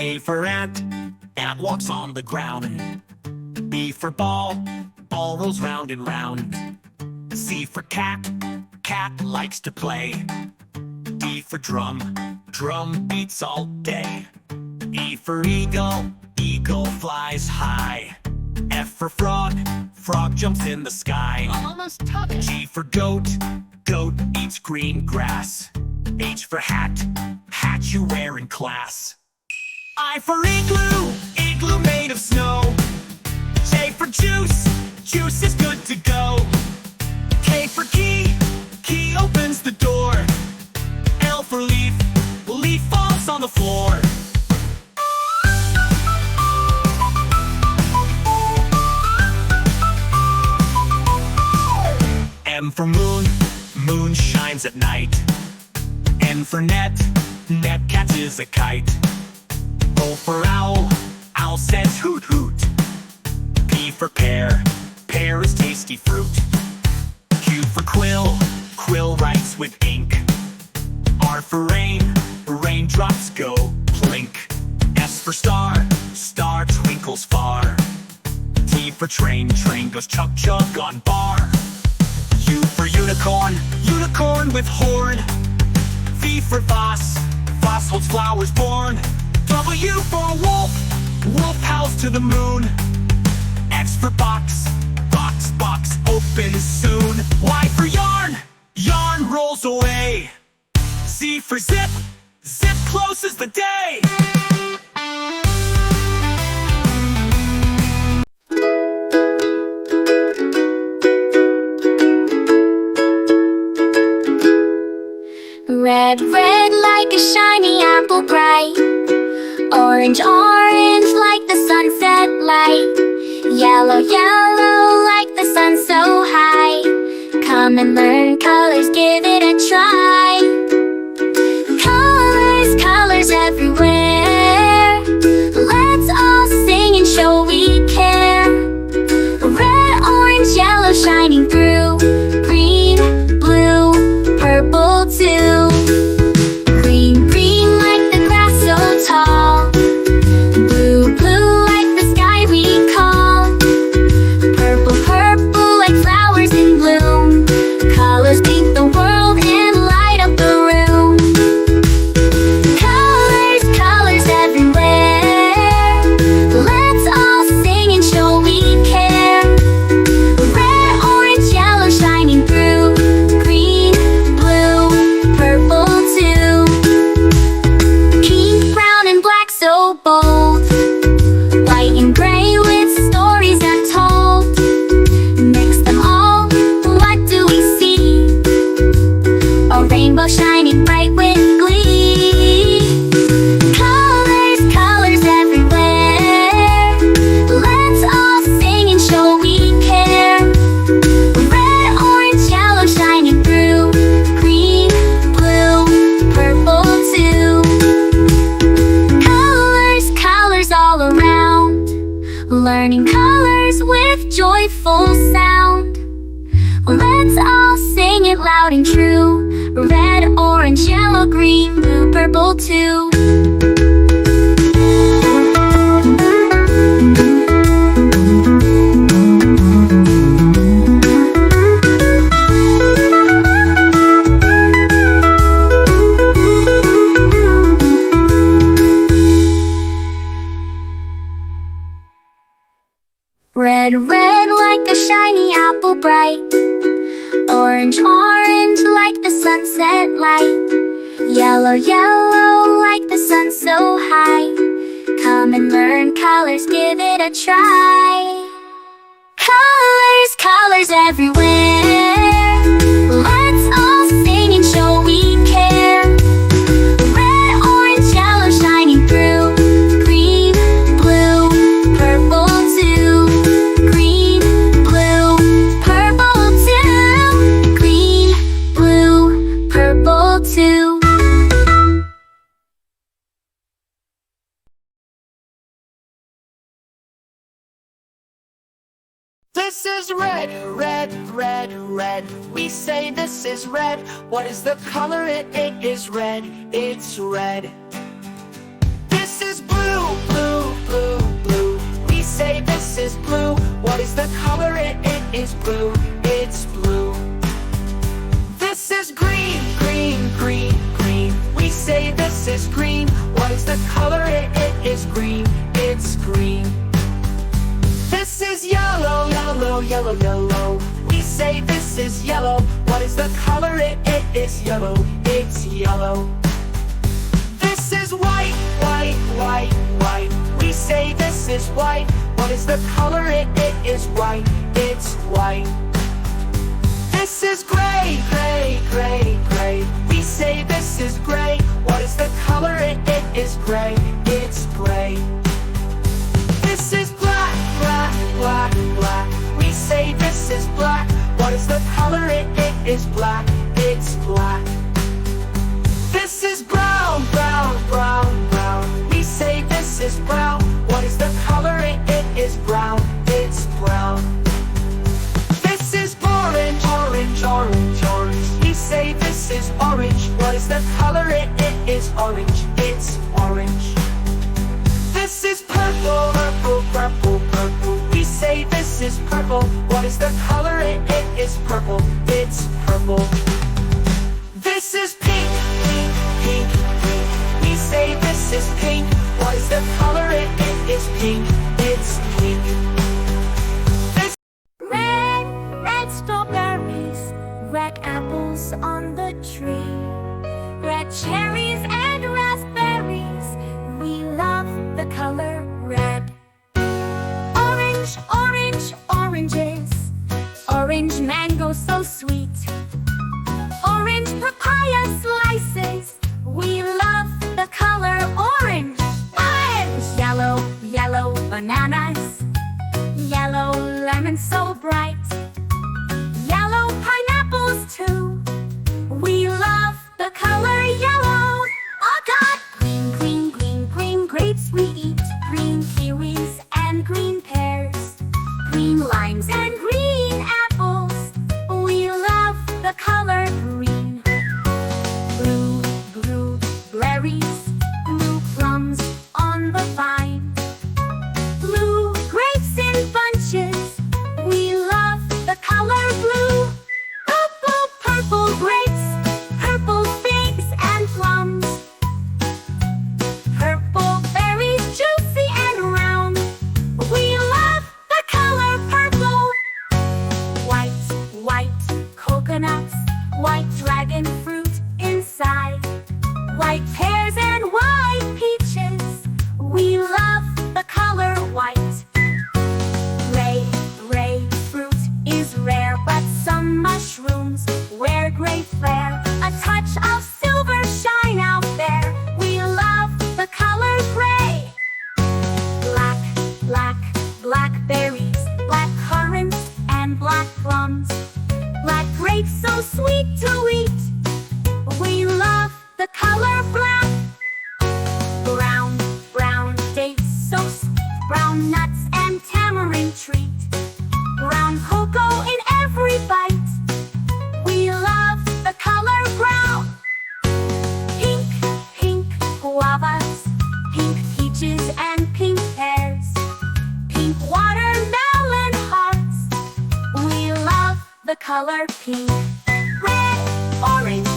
A for ant, ant walks on the ground. B for ball, ball rolls round and round. C for cat, cat likes to play. D for drum, drum beats all day. E for eagle, eagle flies high. F for frog, frog jumps in the sky. Almost took it. G for goat, goat eats green grass. H for hat, hat you wear in class. I for igloo, igloo made of snow. J for juice, juice is good to go. K for key, key opens the door. L for leaf, leaf falls on the floor. M for moon, moon shines at night. N for net, net catches a kite. O for owl, owl says hoot hoot. P for pear, pear is tasty fruit. Q for quill, quill writes with ink. R for rain, raindrops go plink. S for star, star twinkles far. T for train, train goes chug chug on bar. U for unicorn, unicorn with horn. V for vase, vase holds flowers born. W for wolf, wolf howls to the moon. X for box, box, box opens soon. Y for yarn, yarn rolls away. Z for zip, zip closes the day. Red, red like a shiny apple bright. Orange, orange like the sunset light. Yellow, yellow like the sun so high. Come and learn colors, give it a try. Colors, colors everywhere. Let's all sing and show we care. Red, orange, yellow shining through. Green, blue, purple too. Green, green like the grass so tall. Blue, blue like the sky we call. Purple, purple like flowers in bloom. Colors paint the world and light up the room. Colors, colors everywhere. Let's all sing and show we care. Red, orange, yellow shining through. Green, blue, purple too. Pink, brown and black so bold. White and gray with stories untold. Mix them all, what do we see? A rainbow shining bright with glee. Colors, colors everywhere. Let's all sing and show we care. Red, orange, yellow shining through. Green, blue, purple too. Colors, colors all around. Learning colors with joyful sound. Let's all sing it loud and true. Red, orange, yellow, green, blue, purple too. Red, red like a shiny apple bright. Orange, orange like the sunset light. Yellow, yellow like the sun so high. Come and learn colors, give it a try. Colors, colors everywhere. Let's all sing and show we care. Red, orange, yellow shining through. Green, blue, purple too. Green, blue, purple too. Green, blue, purple too. This is red, red, red, red. We say this is red. What is the color? It is red. It's red. This This is blue, blue, blue, blue. We say this is blue. What is the color? It is blue. It's blue. This is green, green, green, green. We say this is green. What is the color? It is green. It's green. This is yellow, yellow, yellow, yellow. We say this is yellow. What is the color? It is yellow. It's yellow. This is white, white, white, white. We say this is white. What is the color? It is white. It's white. This is gray, gray, gray, gray. We say this is gray. What is the color? It is gray. It's gray. This is black, black, black, black. We say this is black. What is the color? It is black. It's black. This is brown, brown, brown, brown. We say this is brown. What is the color? It is brown. It's brown. This is orange, orange, orange, orange. We say this is orange. What is the color? It is orange. It's orange. This is purple, purple, purple, purple. We say this is purple. What is the color? It is purple. It's purple. This is pink, pink, pink, pink. We say this is pink. What is the color? It is pink. It's pink. This Red, red strawberries, red apples on the tree, red cherries and raspberries. We love the color red. Orange, orange, oranges, orange mango so sweet, orange papaya slices. We love the color orange. Orange, yellow, yellow bananas, yellow lemon so bright, yellow pineapples too. We love the color yellow. Oh God! Green, green, green, green grapes we eat, green kiwis and green pears, green limes and green apples. We love the color green. Blue, blue berries, blue plums on the vine, blue grapes in bunches. We love the color blue. Purple, purple grapes, purple figs and plums, purple berries juicy and round. We love the color purple. White, white coconuts, white dragon fruit inside, white pears and white peaches. We love the color white. Gray, gray fruit is rare, but some mushrooms wear gray flair. A touch of silver shine out there. We love the color gray. Black, black, blackberries, black currants and black plums, black grapes so sweet to eat. We love the color black. Brown, brown dates so sweet, brown nuts and tamarind treat, brown cocoa in every bite. We love the color brown. Pink, pink guavas, pink peaches and pink pears, pink watermelon hearts. We love the color pink. Red, orange,